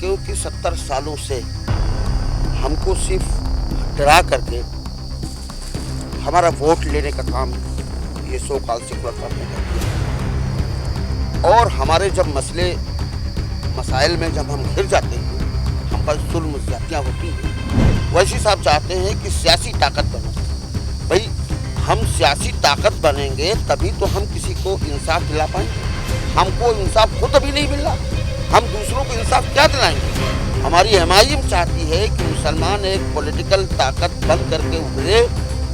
क्योंकि 70 सालों से हमको सिर्फ डरा करके हमारा वोट लेने का काम ये सो कॉल्ड सेकुलर पार्टी करती है। और हमारे जब मसाइल में जब हम घिर जाते हैं, हम पर जुल्म ज्यादतियाँ होती हैं, वैसे साहब चाहते हैं कि सियासी ताकत बनो। भाई हम सियासी ताकत बनेंगे तभी तो हम किसी को इंसाफ दिला पाएंगे। हमको इंसाफ खुद अभी नहीं मिल रहा, हम दूसरों को इंसाफ क्या दिलाएंगे। हमारी एमआईएम चाहती है कि मुसलमान एक पॉलिटिकल ताकत बन करके उभरे,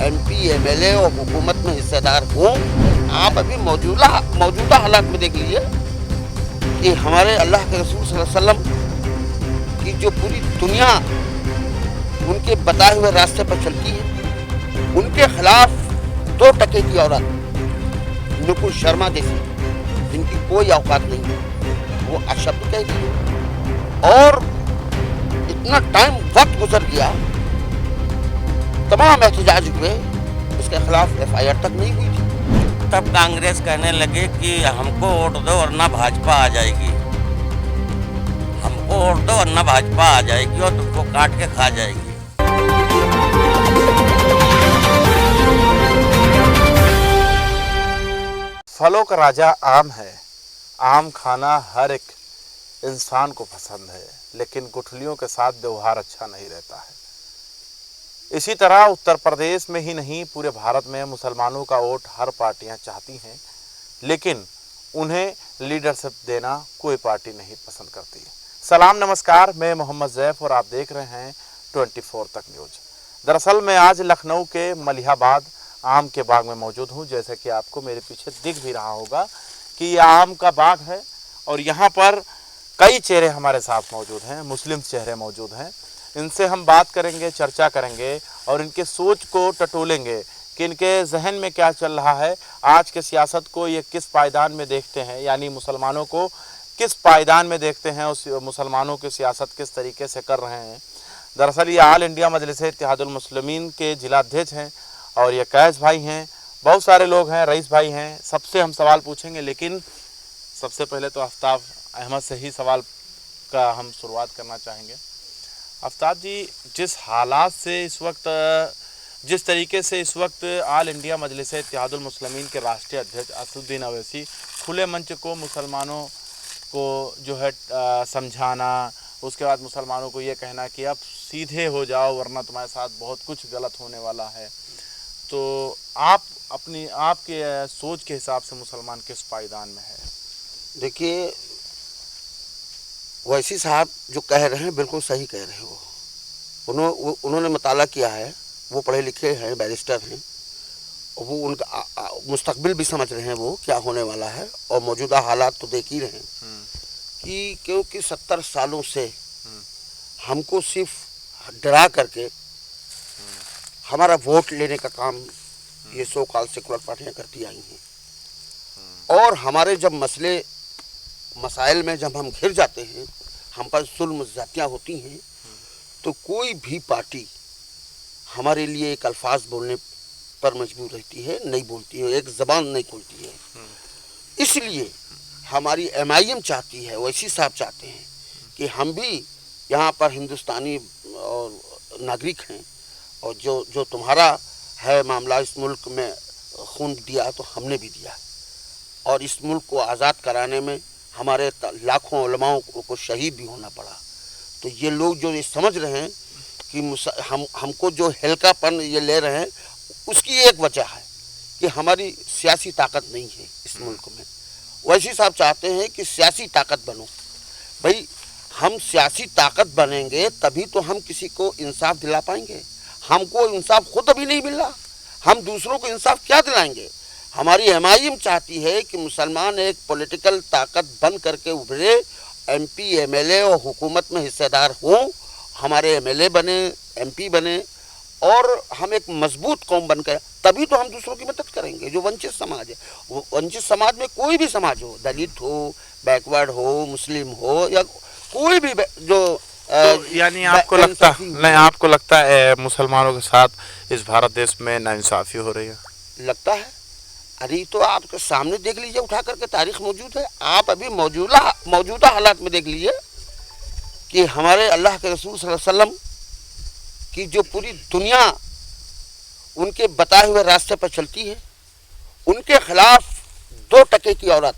एमपी एमएलए और हुकूमत में हिस्सेदार हों। आप अभी मौजूदा हालात में देख लीजिए कि हमारे अल्लाह के रसूल सल्लल्लाहु अलैहि वसल्लम की जो पूरी दुनिया उनके बताए हुए रास्ते पर चलती है, उनके खिलाफ 2% की औरत नुपुर शर्मा जैसी जिनकी कोई औकात नहीं है, वो अशब्द कह दी। और इतना टाइम वक्त गुजर गया, तमाम एहतजाज हुए, उसके खिलाफ एफआईआर तक नहीं हुई थी। तब कांग्रेस कहने लगे कि हमको वोट दो वरना भाजपा आ जाएगी, हमको वोट दो वरना भाजपा आ जाएगी और तुमको काट के खा जाएगी। फलों का राजा आम है। आम खाना हर एक इंसान को पसंद है, लेकिन गुठलियों के साथ व्यवहार अच्छा नहीं रहता है। इसी तरह उत्तर प्रदेश में ही नहीं, पूरे भारत में मुसलमानों का वोट हर पार्टियां चाहती हैं, लेकिन उन्हें लीडरशिप देना कोई पार्टी नहीं पसंद करती। सलाम नमस्कार, मैं मोहम्मद ज़ैफ और आप देख रहे हैं 24 तक न्यूज़। दरअसल मैं आज लखनऊ के मलिहाबाद आम के बाग में मौजूद हूँ। जैसे कि आपको मेरे पीछे दिख भी रहा होगा कि यह आम का बाग है और यहाँ पर कई चेहरे हमारे साथ मौजूद हैं, मुस्लिम चेहरे मौजूद हैं। इनसे हम बात करेंगे, चर्चा करेंगे और इनके सोच को टटोलेंगे कि इनके जहन में क्या चल रहा है, आज के सियासत को ये किस पायदान में देखते हैं, यानी मुसलमानों को किस पायदान में देखते हैं, उस मुसलमानों की सियासत किस तरीके से कर रहे हैं। दरअसल ये ऑल इंडिया मजलिस-ए-इत्तेहादुल मुस्लिमीन के जिलाध्यक्ष हैं और ये कैस भाई हैं, बहुत सारे लोग हैं, रईस भाई हैं, सबसे हम सवाल पूछेंगे। लेकिन सबसे पहले तो आफ्ताब अहमद से ही सवाल का हम शुरुआत करना चाहेंगे। आफ्ताब जी, जिस हालात से इस वक्त, जिस तरीके से इस वक्त ऑल इंडिया मजलिस-ए-इत्तेहादुल मुस्लिमीन के राष्ट्रीय अध्यक्ष असदुद्दीन अवैसी खुले मंच को मुसलमानों को जो है समझाना, उसके बाद मुसलमानों को ये कहना कि अब सीधे हो जाओ वरना तुम्हारे साथ बहुत कुछ गलत होने वाला है, तो आपके सोच के हिसाब से मुसलमान किस पायदान में है? देखिए, वैसी साहब जो कह रहे हैं बिल्कुल सही कह रहे हो। उन्होंने मुताला किया है, वो पढ़े लिखे हैं, बैरिस्टर हैं, और वो उनका मुस्तकबिल भी समझ रहे हैं वो क्या होने वाला है, और मौजूदा हालात तो देख ही रहे हैं कि क्योंकि 70 सालों से हमको सिर्फ डरा करके हमारा वोट लेने का काम ये सो कॉल्ड सेकुलर पार्टियां करती आई हैं। और हमारे जब मसाइल में जब हम घिर जाते हैं, हम पर जुल्म ज्यादतियाँ होती हैं, तो कोई भी पार्टी हमारे लिए एक अल्फाज बोलने पर मजबूर रहती है, नहीं बोलती है, एक ज़बान नहीं खोलती है। इसलिए हमारी एमआईएम चाहती है, वैसी साहब चाहते हैं कि हम भी यहाँ पर हिंदुस्तानी और नागरिक हैं, और जो तुम्हारा है मामला, इस मुल्क में खून दिया तो हमने भी दिया, और इस मुल्क को आज़ाद कराने में हमारे लाखों उलमाओं को शहीद भी होना पड़ा। तो ये लोग जो ये समझ रहे हैं कि हमको जो हल्कापन ये ले रहे हैं, उसकी एक वजह है कि हमारी सियासी ताकत नहीं है इस मुल्क में। वैसी साहब चाहते हैं कि सियासी ताकत बनो। भाई हम सियासी ताकत बनेंगे तभी तो हम किसी को इंसाफ दिला पाएंगे। हमको इंसाफ खुद अभी नहीं मिल रहा, हम दूसरों को इंसाफ क्या दिलाएंगे। हमारी एमआईएम चाहती है कि मुसलमान एक पॉलिटिकल ताकत बन करके उभरे, एमपी एमएलए और हुकूमत में हिस्सेदार हों, हमारे एमएलए बने, एमपी बने, और हम एक मजबूत कौम बनकर तभी तो हम दूसरों की मदद करेंगे। जो वंचित समाज है, वो वंचित समाज में कोई भी समाज हो, दलित हो, बैकवर्ड हो, मुस्लिम हो, या कोई भी जो तो यानी आपको लगता है मुसलमानों के साथ इस भारत देश में नाइंसाफ़ी हो रही है? लगता है। अरे तो आपके सामने देख लीजिए, उठा करके तारीख मौजूद है। आप अभी मौजूदा हालात में देख लीजिए कि हमारे अल्लाह के रसूल सल्लल्लाहु अलैहि वसल्लम की जो पूरी दुनिया उनके बताए हुए रास्ते पर चलती है, उनके खिलाफ 2 टके की औरत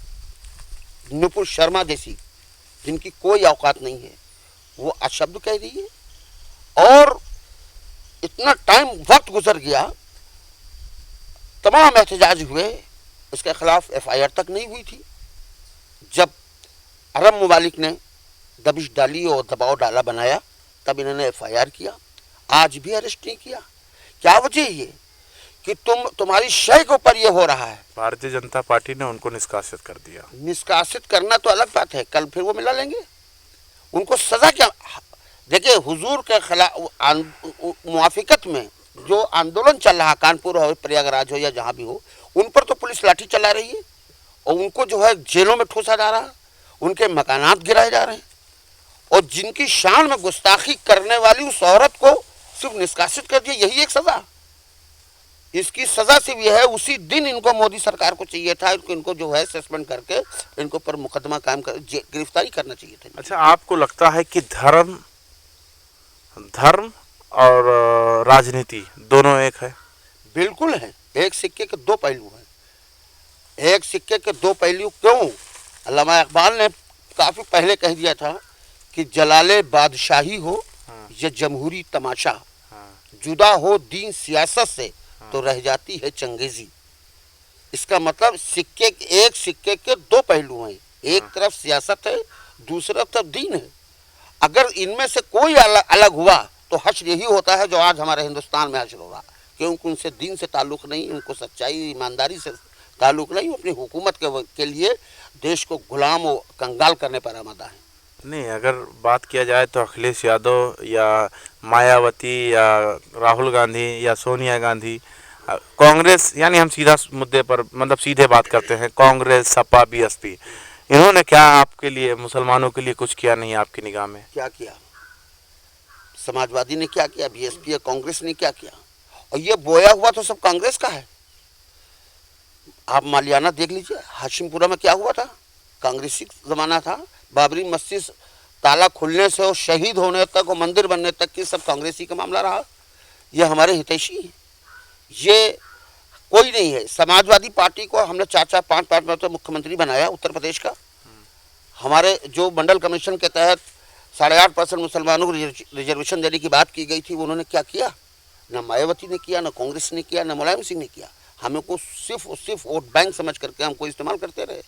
नुपुर शर्मा जैसी, जिनकी कोई औकात नहीं है, वो अशब्द कह रही है। और इतना टाइम वक्त गुजर गया, तमाम एहतजाज हुए, उसके खिलाफ FIR तक नहीं हुई थी। जब अरब ममालिक ने दबिश डाली और दबाव डाला बनाया, तब इन्होंने FIR किया। आज भी अरेस्ट नहीं किया। क्या वजह ये कि तुम्हारी शय के ऊपर ये हो रहा है? भारतीय जनता पार्टी ने उनको निष्कासित कर दिया। निष्कासित करना तो अलग बात है, कल फिर वो मिला लेंगे। उनको सजा क्या? देखिए, हुजूर के खिलाफ मुआफिकत में जो आंदोलन चल रहा, कानपुर हो, प्रयागराज हो या जहाँ भी हो, उन पर तो पुलिस लाठी चला रही है और उनको जो है जेलों में ठूसा जा रहा है, उनके मकानात गिराए जा रहे हैं। और जिनकी शान में गुस्ताखी करने वाली उस औरत को सिर्फ निष्कासित कर दिया, यही एक सजा। इसकी सजा सिर्फ यह है, उसी दिन इनको मोदी सरकार को चाहिए था, इनको जो है सस्पेंड करके इनको पर मुकदमा कायम कर गिरफ्तारी करना चाहिए था। अच्छा, आपको लगता है कि धर्म और राजनीति दोनों एक है? बिल्कुल है, एक सिक्के के 2 पहलू हैं। एक सिक्के के 2 पहलू क्यों? अल्लामा इकबाल ने काफी पहले कह दिया था कि जलाले बादशाही हो या जमहूरी तमाशा, जुदा हो दीन सियासत से तो रह जाती है चंगेजी। इसका मतलब एक सिक्के के 2 पहलू हैं। एक तरफ सियासत है, दूसरी तरफ दीन है। अगर इनमें से कोई अलग हुआ तो हश्र यही होता है जो आज हमारे हिंदुस्तान में हश्र हो रहा, क्योंकि उनसे दीन से ताल्लुक़ नहीं, उनको सच्चाई ईमानदारी से ताल्लुक़ नहीं, अपनी हुकूमत के लिए देश को गुलाम और कंगाल करने पर आमादा है। नहीं, अगर बात किया जाए तो अखिलेश यादव या मायावती या राहुल गांधी या सोनिया गांधी, कांग्रेस, यानी हम सीधा मुद्दे पर मतलब सीधे बात करते हैं, कांग्रेस, सपा, BSP, इन्होंने क्या आपके लिए, मुसलमानों के लिए कुछ किया नहीं आपकी निगाह में? क्या किया? समाजवादी ने क्या किया? BSP या कांग्रेस ने क्या किया? और ये बोया हुआ तो सब कांग्रेस का है। आप मालियाना देख लीजिए, हाशिमपुरा में क्या हुआ था? कांग्रेसी जमाना था। बाबरी मस्जिद ताला खुलने से और शहीद होने तक और मंदिर बनने तक की सब कांग्रेसी का मामला रहा। ये हमारे हितैषी हैं, ये कोई नहीं है। समाजवादी पार्टी को हमने 4-4, 5-5 मरतबा मुख्यमंत्री बनाया उत्तर प्रदेश का। हमारे जो मंडल कमीशन के तहत 8.5% मुसलमानों को रिजर्वेशन देने की बात की गई थी, उन्होंने क्या किया? न मायावती ने किया, न कांग्रेस ने किया, न मुलायम सिंह ने किया। हमें को सिर्फ वोट बैंक समझ करके हमको इस्तेमाल करते रहे।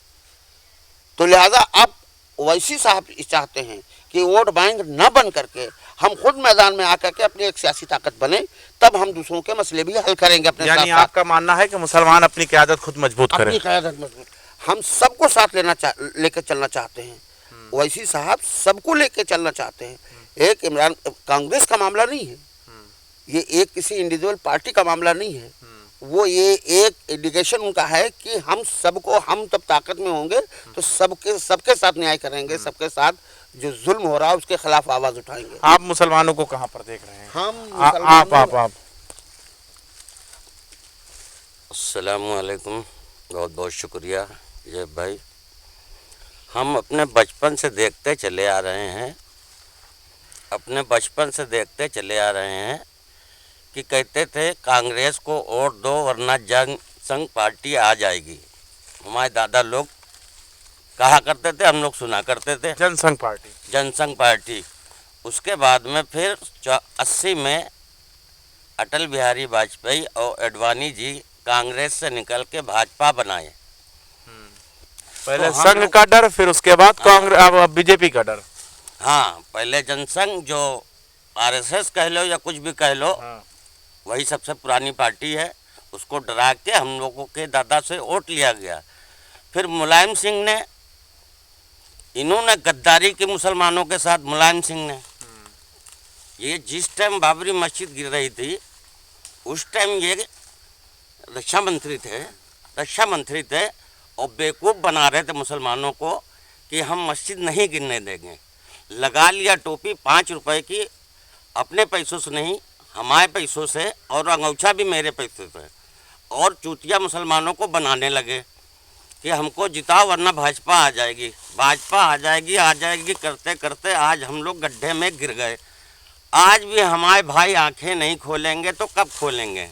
तो लिहाजा अब ओवैसी साहब चाहते हैं कि वोट बैंक न बन करके हम खुद मैदान में आकर के अपनी एक सियासी ताकत बने, तब हम दूसरों के मसले भी हल करेंगे अपने साथ। यानी आपका मानना है कि मुसलमान अपनी क़यादत खुद मजबूत करें? अपनी क़यादत मजबूत, हम सबको साथ लेकर चलना चाहते हैं। ओवैसी साहब सबको लेकर चलना चाहते हैं। एक इमरान कांग्रेस का मामला नहीं है, ये एक किसी इंडिविजुअल पार्टी का मामला नहीं है। वो ये एक इंडिकेशन उनका है कि हम सबको, हम तब ताकत में होंगे तो सबके साथ न्याय करेंगे, सबके साथ जो जुल्म हो रहा है उसके खिलाफ आवाज उठाएंगे। आप मुसलमानों को कहाँ पर देख रहे हैं? हम अस्सलामु अलैकुम, बहुत बहुत शुक्रिया ये भाई। हम अपने बचपन से देखते चले आ रहे हैं, कि कहते थे कांग्रेस को वोट दो वरना जनसंघ पार्टी आ जाएगी। हमारे दादा लोग कहा करते थे, हम लोग सुना करते थे, जनसंघ पार्टी। उसके बाद में फिर 80 में अटल बिहारी वाजपेयी और एडवाणी जी कांग्रेस से निकल के भाजपा बनाए। पहले तो संघ का डर, फिर उसके बाद कांग्रेस, अब बीजेपी का डर। हाँ, पहले जनसंघ, जो RSS कह लो या कुछ भी कह लो, वही सबसे पुरानी पार्टी है, उसको डरा के हम लोगों के दादा से वोट लिया गया। फिर मुलायम सिंह ने, इन्होंने गद्दारी की मुसलमानों के साथ, मुलायम सिंह ने, ये जिस टाइम बाबरी मस्जिद गिर रही थी उस टाइम ये रक्षा मंत्री थे और बेवकूफ़ बना रहे थे मुसलमानों को कि हम मस्जिद नहीं गिरने देंगे। लगा लिया टोपी 5 रुपए की, अपने पैसों से नहीं, हमारे पैसों से, और अंगूछा भी मेरे पैसों से, और चूतिया मुसलमानों को बनाने लगे। कि हमको जिताओ वरना भाजपा आ जाएगी, भाजपा आ जाएगी करते करते आज हम लोग गड्ढे में गिर गए। आज भी हमारे भाई आंखें नहीं खोलेंगे तो कब खोलेंगे?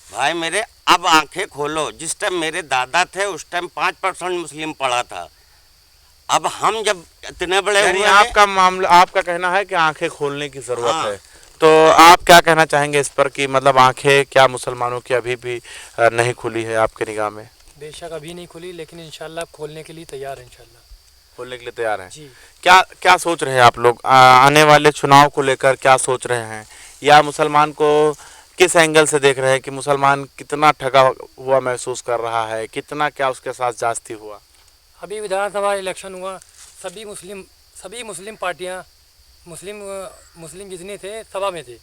भाई मेरे अब आंखें खोलो। जिस टाइम मेरे दादा थे उस टाइम 5% मुस्लिम पड़ा था। अब हम जब इतने बड़े यानी हुए हैं, आपका मामला, आपका कहना है कि आंखें खोलने की जरूरत हाँ। है। तो आप क्या कहना चाहेंगे इस पर कि मतलब आंखें क्या मुसलमानों की अभी भी नहीं खुली है आपके निगाह में? बेशक अभी नहीं खुली, लेकिन इंशाल्लाह खोलने के लिए तैयार है इंशाल्लाह। खोलने के लिए तैयार हैं। जी। क्या क्या सोच रहे हैं आप लोग आने वाले चुनाव को लेकर? क्या सोच रहे हैं, या मुसलमान को किस एंगल से देख रहे हैं कि मुसलमान कितना ठगा हुआ महसूस कर रहा है, कितना क्या उसके साथ जास्ती हुआ? अभी विधानसभा इलेक्शन हुआ, सभी मुस्लिम पार्टियां, मुस्लिम जितने थे सभा में थे,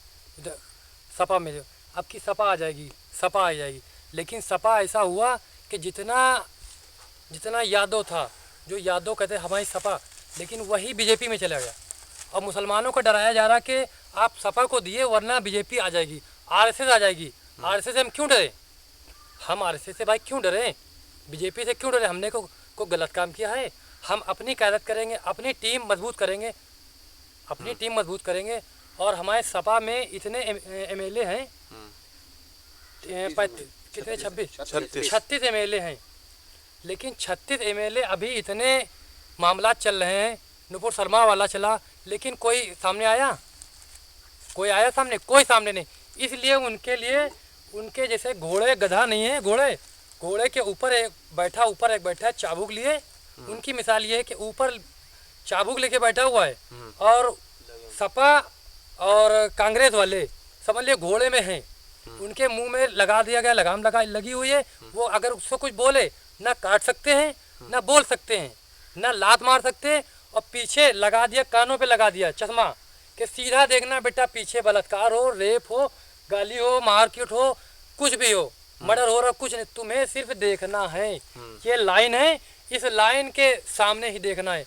सपा में थे। अब की सपा आ जाएगी, सपा आ जाएगी, लेकिन सपा ऐसा हुआ कि जितना यादव था, जो यादव कहते हमारी सपा, लेकिन वही बीजेपी में चला गया। और मुसलमानों को डराया जा रहा कि आप सपा को दिए वरना बीजेपी आ जाएगी, आरएसएस आ जाएगी। आरएसएस से हम क्यों डरे? हम आरएसएस से भाई क्यों डरे? बीजेपी से क्यों डरे? हमने को गलत काम किया है। हम अपनी क़यादत करेंगे, अपनी टीम मजबूत करेंगे, और हमारे सपा में इतने एमएलए हैं, कितने 36 एमएलए हैं, लेकिन 36 एमएलए अभी इतने मामला चल रहे हैं। नुपुर शर्मा वाला चला, लेकिन कोई सामने आया? कोई आया सामने? कोई सामने नहीं। इसलिए उनके लिए उनके जैसे घोड़े गधा नहीं है, घोड़े के ऊपर एक बैठा चाबुक लिए। उनकी मिसाल ये है कि ऊपर चाबुक लेके बैठा हुआ है, और सपा और कांग्रेस वाले समझ लिए घोड़े में हैं। उनके मुंह में लगा दिया गया, लगाम लगी हुई है। वो अगर उसको कुछ बोले, ना काट सकते हैं, ना बोल सकते हैं, ना लात मार सकते हैं। और पीछे लगा दिया, कानों पे लगा दिया चश्मा कि सीधा देखना बेटा, पीछे बलात्कार हो, रेप हो, गाली हो, मारपीट हो, कुछ भी हो, मर्डर हो रहा, कुछ नहीं, तुम्हें सिर्फ देखना है। ये लाइन है, इस लाइन के सामने ही देखना है।